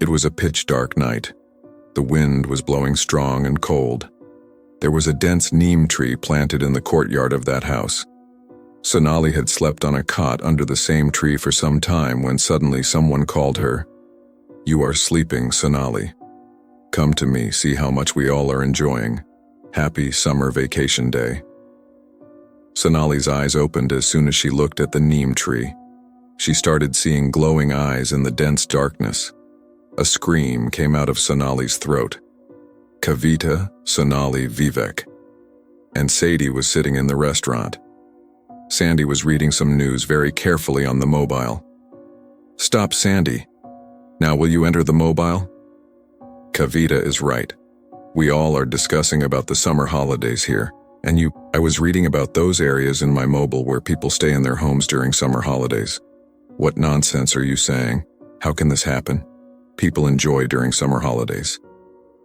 It was a pitch-dark night. The wind was blowing strong and cold. There was a dense neem tree planted in the courtyard of that house. Sunali had slept on a cot under the same tree for some time when suddenly someone called her. "You are sleeping, Sunali. Come to me, see how much we all are enjoying. Happy summer vacation day." Sunali's eyes opened as soon as she looked at the neem tree. She started seeing glowing eyes in the dense darkness. A scream came out of Sunali's throat. Kavita Sonali Vivek. And Sadie was sitting in the restaurant. Sandy was reading some news very carefully on the mobile. "Stop, Sandy. Now will you enter the mobile?" Kavita is right. We all are discussing about the summer holidays here. And I was reading about those areas in my mobile where people stay in their homes during summer holidays. What nonsense are you saying? How can this happen? People enjoy during summer holidays.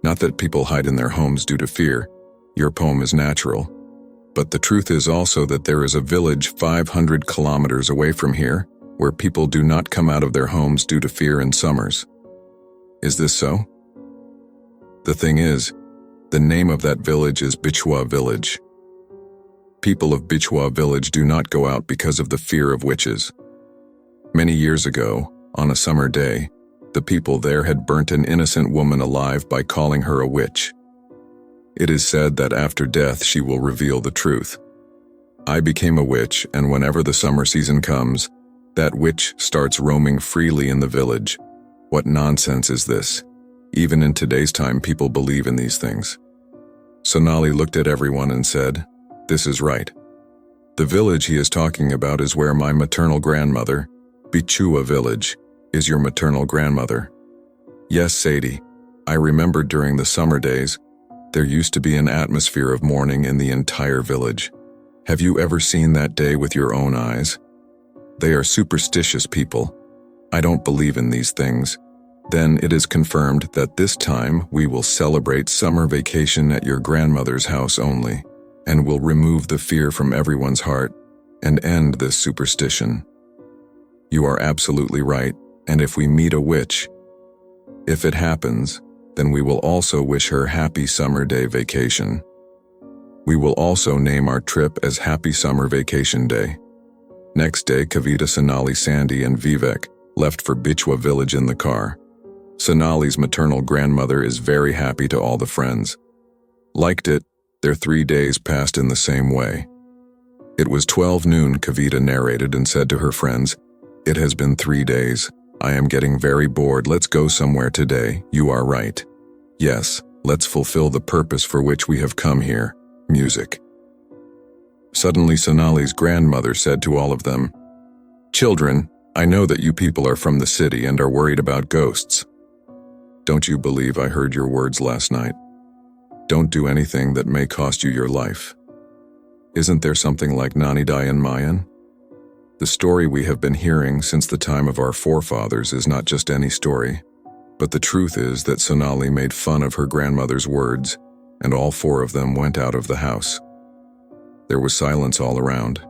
Not that people hide in their homes due to fear. Your poem is natural. But the truth is also that there is a village 500 kilometers away from here where people do not come out of their homes due to fear in summers. Is this so? The thing is, the name of that village is Bichhua village. People of Bichhua village do not go out because of the fear of witches. Many years ago, on a summer day, the people there had burnt an innocent woman alive by calling her a witch. It is said that after death she will reveal the truth. I became a witch, and whenever the summer season comes, that witch starts roaming freely in the village. What nonsense is this? Even in today's time, people believe in these things. Sunali looked at everyone and said, "This is right. The village he is talking about is where my maternal grandmother, Bichuwa village, is your maternal grandmother." "Yes, Sadie, I remember during the summer days, there used to be an atmosphere of mourning in the entire village. Have you ever seen that day with your own eyes? They are superstitious people. I don't believe in these things. Then it is confirmed that this time we will celebrate summer vacation at your grandmother's house only, and will remove the fear from everyone's heart and end this superstition. You are absolutely right, and if we meet a witch, if it happens, then we will also wish her happy summer day vacation. We will also name our trip as Happy Summer Vacation Day." Next day, Kavita Sonali, Sandy, and Vivek left for Bichhua village in the car. Sonali's maternal grandmother is very happy to all the friends. Liked it, their 3 days passed in the same way. It was 12 noon, Kavita narrated and said to her friends, "It has been 3 days. I am getting very bored. Let's go somewhere today. You are right. Yes, let's fulfill the purpose for which we have come here, music." Suddenly Sonali's grandmother said to all of them, "Children, I know that you people are from the city and are worried about ghosts. Don't you believe I heard your words last night? Don't do anything that may cost you your life. Isn't there something like Nanidai in Mayan? The story we have been hearing since the time of our forefathers is not just any story, but the truth is that Sunali made fun of her grandmother's words, and all 4 of them went out of the house. There was silence all around.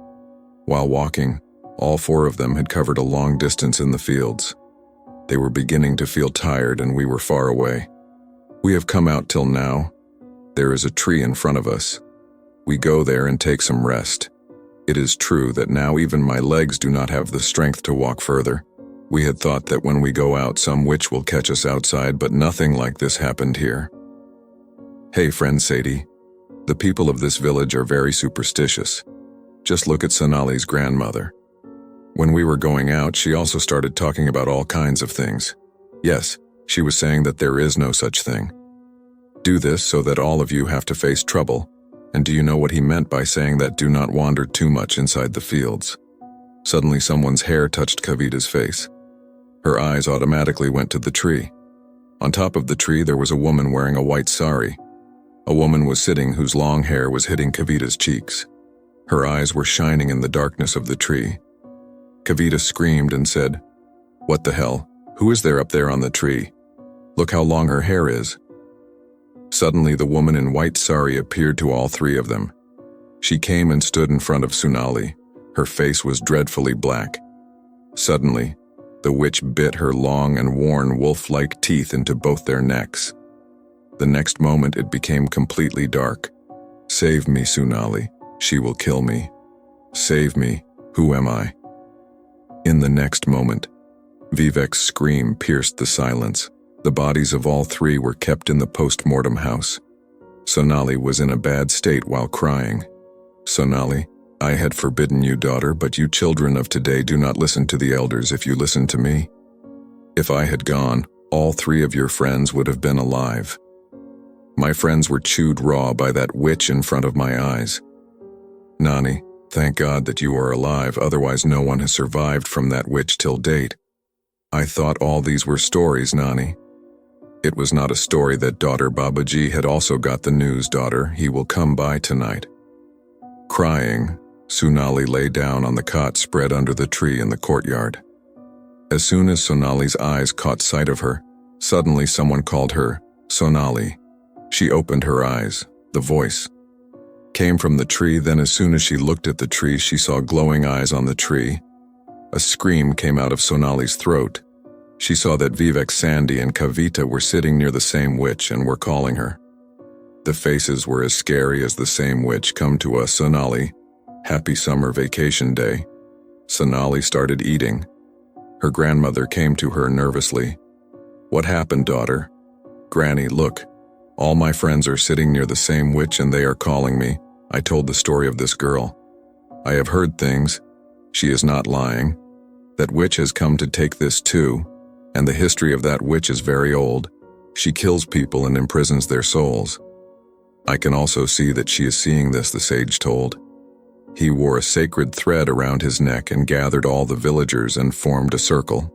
While walking, all 4 of them had covered a long distance in the fields. They were beginning to feel tired and we were far away. We have come out till now. There is a tree in front of us. We go there and take some rest. It is true that now even my legs do not have the strength to walk further. We had thought that when we go out some witch will catch us outside, but nothing like this happened here. Hey friend Sadie, the people of this village are very superstitious. Just look at Sonali's grandmother. When we were going out, she also started talking about all kinds of things. Yes, she was saying that there is no such thing. Do this so that all of you have to face trouble. And do you know what he meant by saying that do not wander too much inside the fields? Suddenly someone's hair touched Kavita's face. Her eyes automatically went to the tree. On top of the tree there was a woman wearing a white sari. A woman was sitting whose long hair was hitting Kavita's cheeks. Her eyes were shining in the darkness of the tree. Kavita screamed and said, "What the hell? Who is there up there on the tree? Look how long her hair is." Suddenly the woman in white sari appeared to all 3 of them. She came and stood in front of Sunali. Her face was dreadfully black. Suddenly, The witch bit her long and worn wolf-like teeth into both their necks. The next moment it became completely dark. "Save me, Sunali. She will kill me. Save me. Who am I?" In the next moment, Vivek's scream pierced the silence. The bodies of all three were kept in the post-mortem house. Sunali was in a bad state while crying. "Sunali, I had forbidden you, daughter, but you children of today do not listen to the elders if you listen to me. If I had gone, all three of your friends would have been alive. My friends were chewed raw by that witch in front of my eyes. Nani, thank God that you are alive, otherwise no one has survived from that witch till date. I thought all these were stories, Nani. It was not a story that daughter Babaji had also got the news, daughter, he will come by tonight." Crying, Sunali lay down on the cot spread under the tree in the courtyard. As soon as Sonali's eyes caught sight of her, suddenly someone called her, "Sonali." She opened her eyes. The voice came from the tree. Then as soon as she looked at the tree, she saw glowing eyes on the tree. A scream came out of Sonali's throat. She saw that Vivek, Sandy, and Kavita were sitting near the same witch and were calling her. The faces were as scary as the same witch. "Come to us, Sunali. Happy summer vacation day." Sunali started eating. Her grandmother came to her nervously. "What happened, daughter?" "Granny, look. All my friends are sitting near the same witch and they are calling me." I told the story of this girl. "I have heard things. She is not lying. That witch has come to take this too, and the history of that witch is very old. She kills people and imprisons their souls. I can also see that she is seeing this," the sage told. He wore a sacred thread around his neck and gathered all the villagers and formed a circle.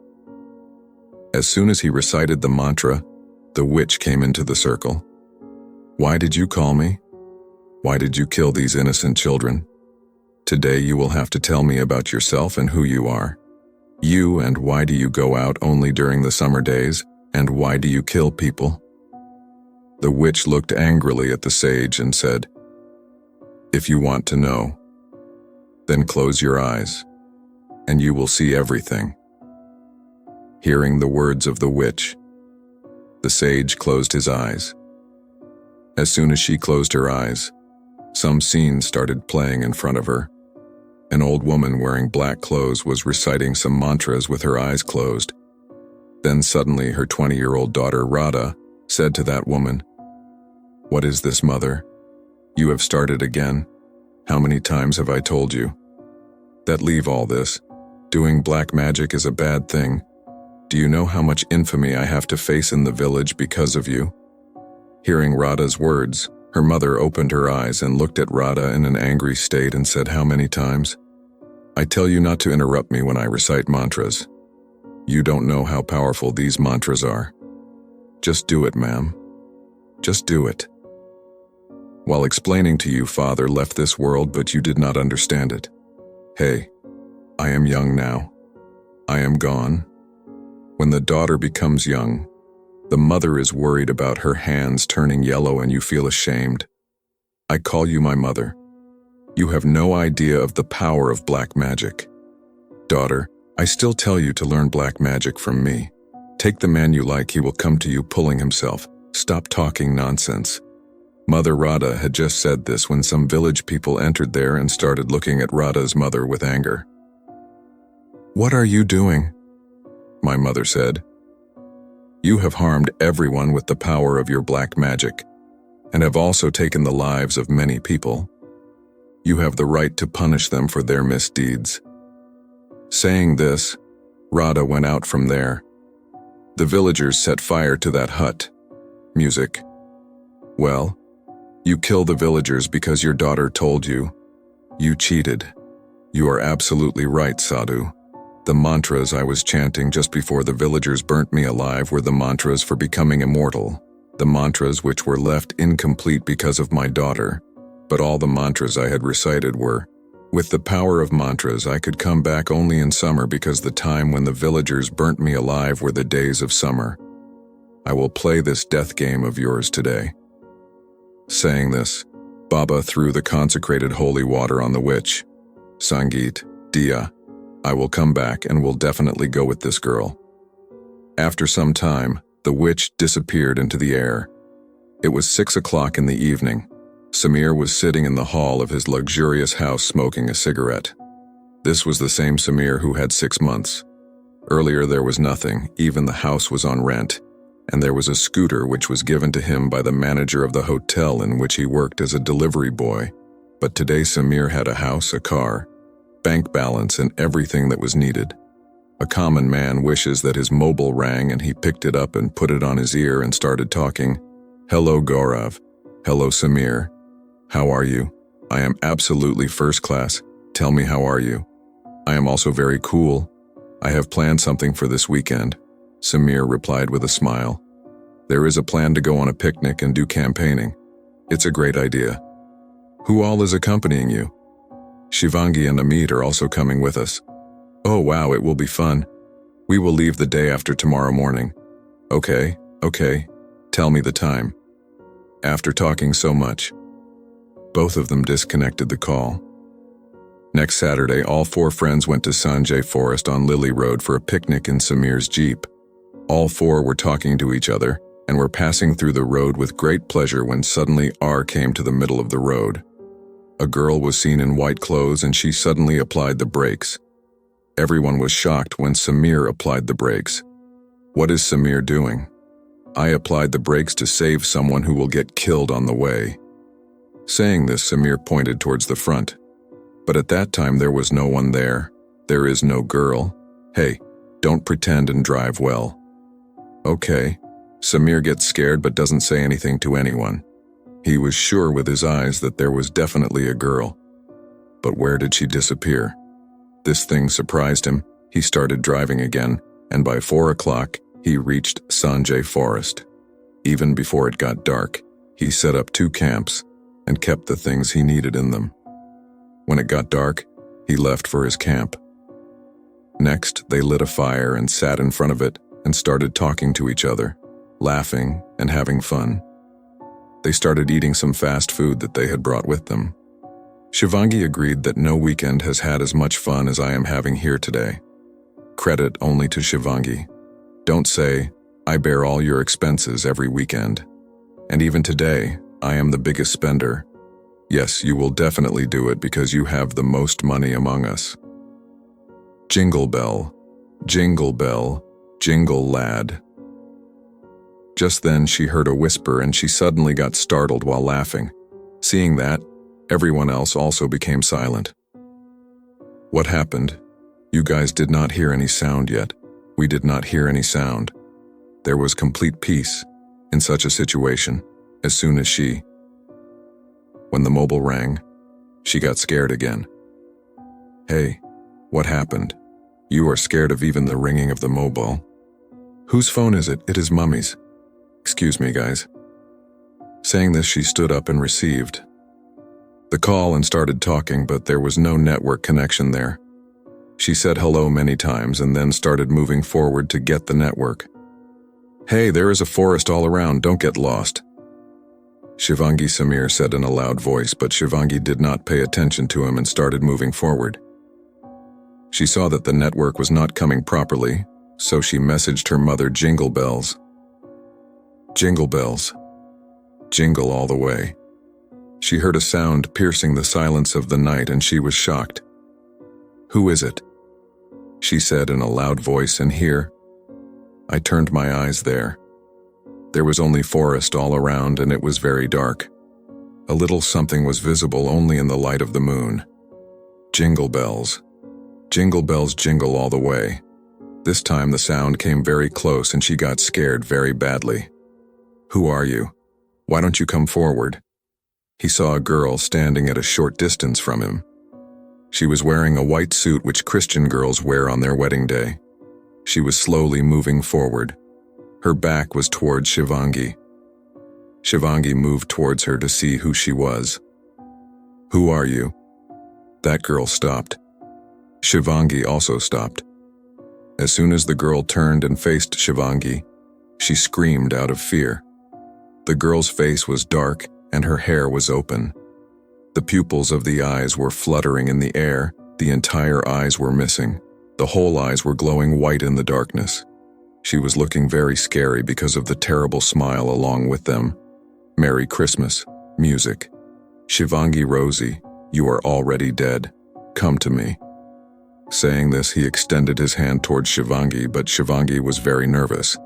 As soon as he recited the mantra, the witch came into the circle. "Why did you call me? Why did you kill these innocent children? Today you will have to tell me about yourself and who you are. You, and why do you go out only during the summer days, and why do you kill people?" The witch looked angrily at the sage and said, "If you want to know, then close your eyes, and you will see everything." Hearing the words of the witch, the sage closed his eyes. As soon as she closed her eyes, some scenes started playing in front of her. An old woman wearing black clothes was reciting some mantras with her eyes closed. Then suddenly her 20-year-old daughter Radha said to that woman, "What is this, mother? You have started again. How many times have I told you that leave all this? Doing black magic is a bad thing. Do you know how much infamy I have to face in the village because of you?" Hearing Radha's words, her mother opened her eyes and looked at Radha in an angry state and said, "How many times? I tell you not to interrupt me when I recite mantras. You don't know how powerful these mantras are. Just do it, ma'am. Just do it." While explaining to you, father left this world, but you did not understand it. Hey, I am young now. I am gone. When the daughter becomes young, the mother is worried about her hands turning yellow and you feel ashamed. I call you my mother. You have no idea of the power of black magic. Daughter, I still tell you to learn black magic from me. Take the man you like, he will come to you pulling himself. Stop talking nonsense. Mother Radha had just said this when some village people entered there and started looking at Radha's mother with anger. "What are you doing?" my mother said. "You have harmed everyone with the power of your black magic, and have also taken the lives of many people. You have the right to punish them for their misdeeds." Saying this, Radha went out from there. The villagers set fire to that hut. Music. Well, you kill the villagers because your daughter told you. You cheated. You are absolutely right, Sadhu. The mantras I was chanting just before the villagers burnt me alive were the mantras for becoming immortal, the mantras which were left incomplete because of my daughter. But all the mantras I had recited were, with the power of mantras I could come back only in summer because the time when the villagers burnt me alive were the days of summer. I will play this death game of yours today. Saying this, Baba threw the consecrated holy water on the witch. Sangeet, Diya, I will come back and will definitely go with this girl." After some time, the witch disappeared into the air. It was 6 o'clock in the evening. Samir was sitting in the hall of his luxurious house smoking a cigarette. This was the same Samir who had 6 months. Earlier there was nothing, even the house was on rent, and there was a scooter which was given to him by the manager of the hotel in which he worked as a delivery boy. But today Samir had a house, a car, bank balance, and everything that was needed. A common man wishes that his mobile rang and he picked it up and put it on his ear and started talking. "Hello, Gaurav. Hello, Samir. How are you? I am absolutely first class. Tell me, how are you? I am also very cool. I have planned something for this weekend," Samir replied with a smile. "There is a plan to go on a picnic and do campaigning. It's a great idea. Who all is accompanying you?" "Shivangi and Amit are also coming with us." "Oh wow, it will be fun. We will leave the day after tomorrow morning." Okay. Tell me the time." After talking so much, both of them disconnected the call. Next Saturday, all 4 friends went to Sanjay Forest on Lily Road for a picnic in Samir's Jeep. All 4 were talking to each other and were passing through the road with great pleasure when suddenly R came to the middle of the road. A girl was seen in white clothes and she suddenly applied the brakes. Everyone was shocked when Samir applied the brakes. "What is Samir doing?" "I applied the brakes to save someone who will get killed on the way." Saying this, Samir pointed towards the front. But at that time there was no one there. There is no girl. "Hey, don't pretend and drive well." Okay. Samir gets scared but doesn't say anything to anyone. He was sure with his eyes that there was definitely a girl. But where did she disappear? This thing surprised him. He started driving again, and by 4 o'clock, he reached Sanjay Forest. Even before it got dark, he set up 2 camps and kept the things he needed in them. When it got dark, he left for his camp. Next, they lit a fire and sat in front of it and started talking to each other, laughing and having fun. They started eating some fast food that they had brought with them. Shivangi agreed that no weekend has had as much fun as I am having here today. Credit only to Shivangi. Don't say, "I bear all your expenses every weekend. And even today, I am the biggest spender." Yes, you will definitely do it because you have the most money among us. Jingle bell, jingle bell, jingle lad. Just then she heard a whisper and she suddenly got startled while laughing. Seeing that, everyone else also became silent. What happened? You guys did not hear any sound yet. We did not hear any sound. There was complete peace in such a situation as soon as when the mobile rang, she got scared again. Hey, what happened? You are scared of even the ringing of the mobile. Whose phone is it? It is Mummy's. Excuse me, guys. Saying this, she stood up and received the call and started talking, but there was no network connection there. She said hello many times and then started moving forward to get the network. Hey, there is a forest all around, don't get lost. Shivangi Samir said in a loud voice, but Shivangi did not pay attention to him and started moving forward. She saw that the network was not coming properly, so she messaged her mother, jingle bells. Jingle bells. Jingle all the way. She heard a sound piercing the silence of the night and she was shocked. Who is it? She said in a loud voice, and here, I turned my eyes there. There was only forest all around and it was very dark. A little something was visible only in the light of the moon. Jingle bells. Jingle bells jingle all the way. This time the sound came very close and she got scared very badly. Who are you? Why don't you come forward? He saw a girl standing at a short distance from him. She was wearing a white suit which Christian girls wear on their wedding day. She was slowly moving forward. Her back was towards Shivangi. Shivangi moved towards her to see who she was. Who are you? That girl stopped. Shivangi also stopped. As soon as the girl turned and faced Shivangi, she screamed out of fear. The girl's face was dark and her hair was open. The pupils of the eyes were fluttering in the air, the entire eyes were missing. The whole eyes were glowing white in the darkness. She was looking very scary because of the terrible smile along with them. Merry Christmas, music. Shivangi Rosie, you are already dead. Come to me. Saying this, he extended his hand towards Shivangi, but Shivangi was very nervous.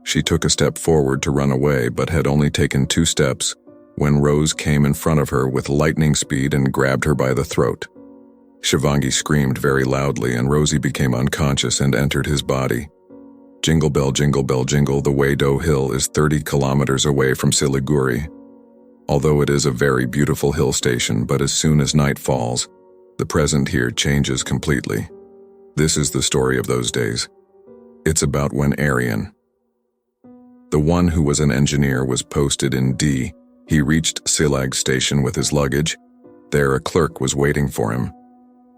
She took a step forward to run away, but had only taken 2 steps when Rose came in front of her with lightning speed and grabbed her by the throat. Shivangi screamed very loudly, and Rosie became unconscious and entered his body. Jingle bell, jingle, the Wado Hill is 30 kilometers away from Siliguri. Although it is a very beautiful hill station, but as soon as night falls, the present here changes completely. This is the story of those days. It's about when Aryan, the one who was an engineer, was posted in D. He reached Silag station with his luggage. There a clerk was waiting for him.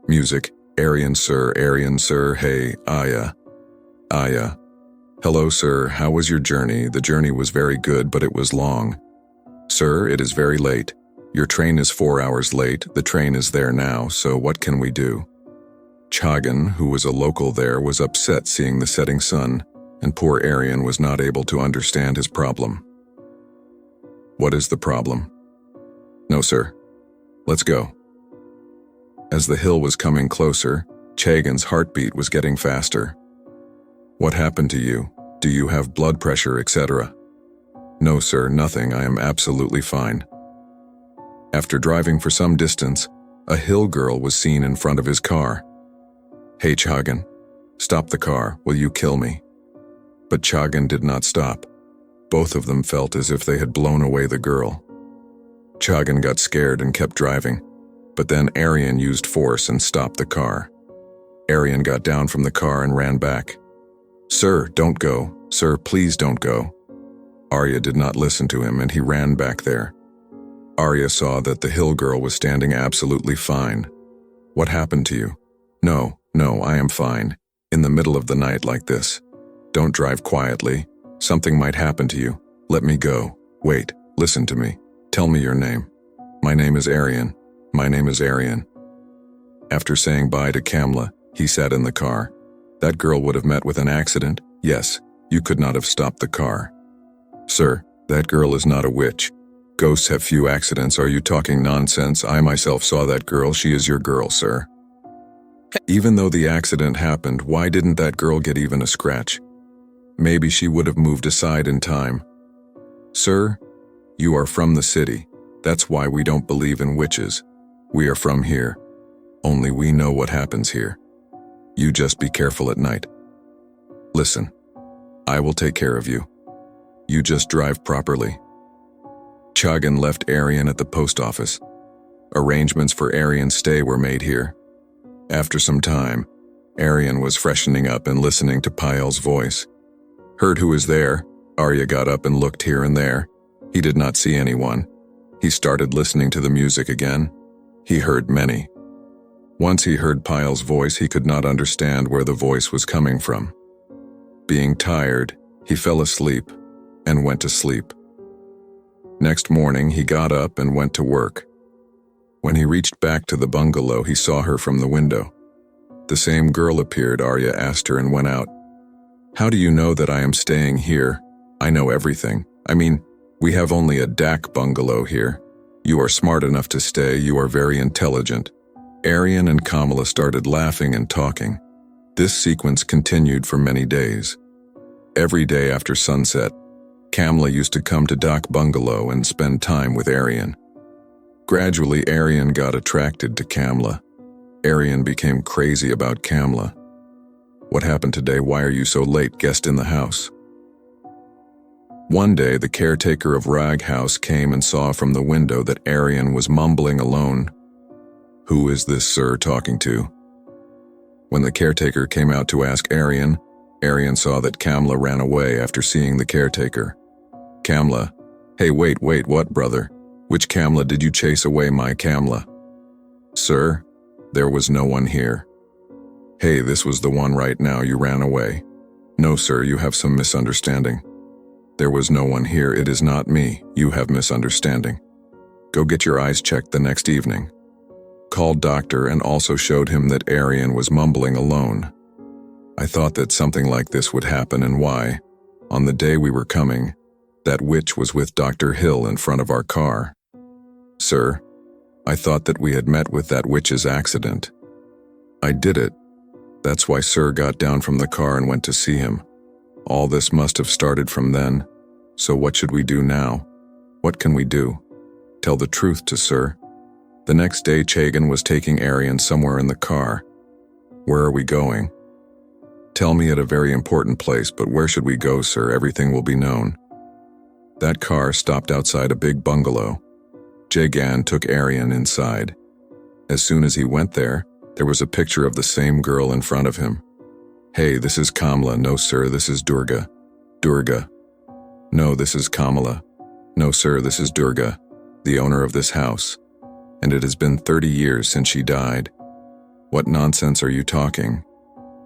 Music. Aryan sir, hey, Aya. Aya. Hello sir, how was your journey? The journey was very good, but it was long. Sir, it is very late. Your train is 4 hours late. The train is there now, so what can we do? Chagan, who was a local there, was upset seeing the setting sun, and poor Aryan was not able to understand his problem. What is the problem? No, sir. Let's go. As the hill was coming closer, Chagan's heartbeat was getting faster. What happened to you? Do you have blood pressure, etc.? No, sir, nothing. I am absolutely fine. After driving for some distance, a hill girl was seen in front of his car. Hey, Chagan, stop the car. Will you kill me? But Chagan did not stop. Both of them felt as if they had blown away the girl. Chagan got scared and kept driving, but then Aryan used force and stopped the car. Aryan got down from the car and ran back. Sir, don't go. Sir, please don't go. Arya did not listen to him, and he ran back there. Arya saw that the hill girl was standing absolutely fine. What happened to you? No, I am fine. In the middle of the night like this. Don't drive quietly. Something might happen to you. Let me go. Wait, listen to me. Tell me your name. My name is Aryan. My name is Aryan. After saying bye to Kamla, he sat in the car. That girl would have met with an accident. Yes, you could not have stopped the car. Sir, that girl is not a witch. Ghosts have few accidents. Are you talking nonsense? I myself saw that girl. She is your girl, sir. Even though the accident happened, why didn't that girl get even a scratch? Maybe she would have moved aside in time. Sir, you are from the city. That's why we don't believe in witches. We are from here. Only we know what happens here. You just be careful at night. Listen, I will take care of you. You just drive properly. Chagan left Aryan at the post office. Arrangements for Aryan's stay were made here. After some time, Aryan was freshening up and listening to Payal's voice. Heard who was there, Arya got up and looked here and there. He did not see anyone. He started listening to the music again. He heard many. Once he heard Payal's voice, he could not understand where the voice was coming from. Being tired, he fell asleep and went to sleep. Next morning, he got up and went to work. When he reached back to the bungalow, he saw her from the window. The same girl appeared. Arya asked her and went out. How do you know that I am staying here? I know everything. I mean, we have only a dak bungalow here. You are smart enough to stay. You are very intelligent. Aryan and Kamala started laughing and talking. This sequence continued for many days. Every day after sunset, Kamala used to come to Dak Bungalow and spend time with Aryan. Gradually, Aryan got attracted to Kamala. Aryan became crazy about Kamala. What happened today? Why are you so late? Guest in the house. One day, the caretaker of Rag House came and saw from the window that Aryan was mumbling alone. Who is this sir talking to? When the caretaker came out to ask Aryan, Aryan saw that Kamala ran away after seeing the caretaker. Kamala, hey wait, what brother? Which Kamala did you chase away? My Kamala. Sir, there was no one here. Hey, this was the one right now. You ran away. No sir, you have some misunderstanding. There was no one here. It is not me. You have misunderstanding. Go get your eyes checked the next evening. Called doctor and also showed him that Aryan was mumbling alone. I thought that something like this would happen and why, on the day we were coming, that witch was with Dr. Hill in front of our car. Sir, I thought that we had met with that witch's accident. I did it. That's why Sir got down from the car and went to see him. All this must have started from then. So what should we do now? What can we do? Tell the truth to Sir. The next day Chagan was taking Arian somewhere in the car. Where are we going? Tell me at a very important place, but where should we go, Sir? Everything will be known. That car stopped outside a big bungalow. Jagan took Arian inside. As soon as he went there was a picture of the same girl in front of him. Hey, this is Kamla. No, sir, this is Durga. Durga. No, this is Kamala. No, sir, this is Durga, the owner of this house. And it has been 30 years since she died. What nonsense are you talking?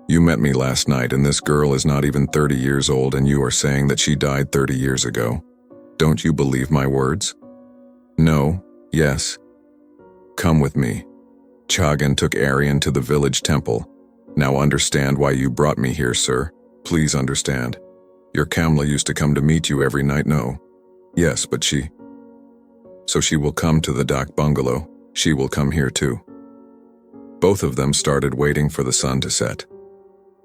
You met me last night and this girl is not even 30 years old and you are saying that she died 30 years ago. Don't you believe my words? No, yes. Come with me. Chagan took Arian to the village temple. Now understand why you brought me here, sir. Please understand. Your Kamla used to come to meet you every night, no? Yes, but she... So she will come to the Dak bungalow. She will come here too. Both of them started waiting for the sun to set.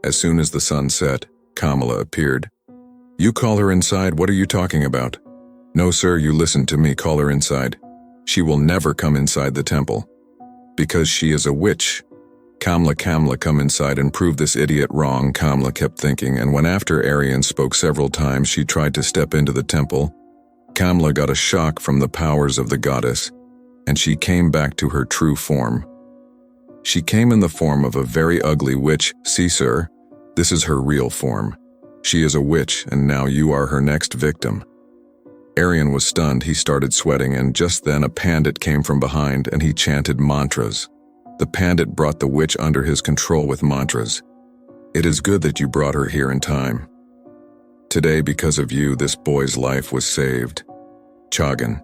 As soon as the sun set, Kamala appeared. You call her inside, what are you talking about? No, sir, you listen to me, call her inside. She will never come inside the temple. Because she is a witch. Kamla, come inside and prove this idiot wrong, Kamla kept thinking, and when after Arian spoke several times she tried to step into the temple, Kamla got a shock from the powers of the goddess, and she came back to her true form. She came in the form of a very ugly witch. See, sir, this is her real form. She is a witch, and now you are her next victim. Arian was stunned, he started sweating, and just then a pandit came from behind and he chanted mantras. The pandit brought the witch under his control with mantras. It is good that you brought her here in time. Today, because of you, this boy's life was saved. Chagan.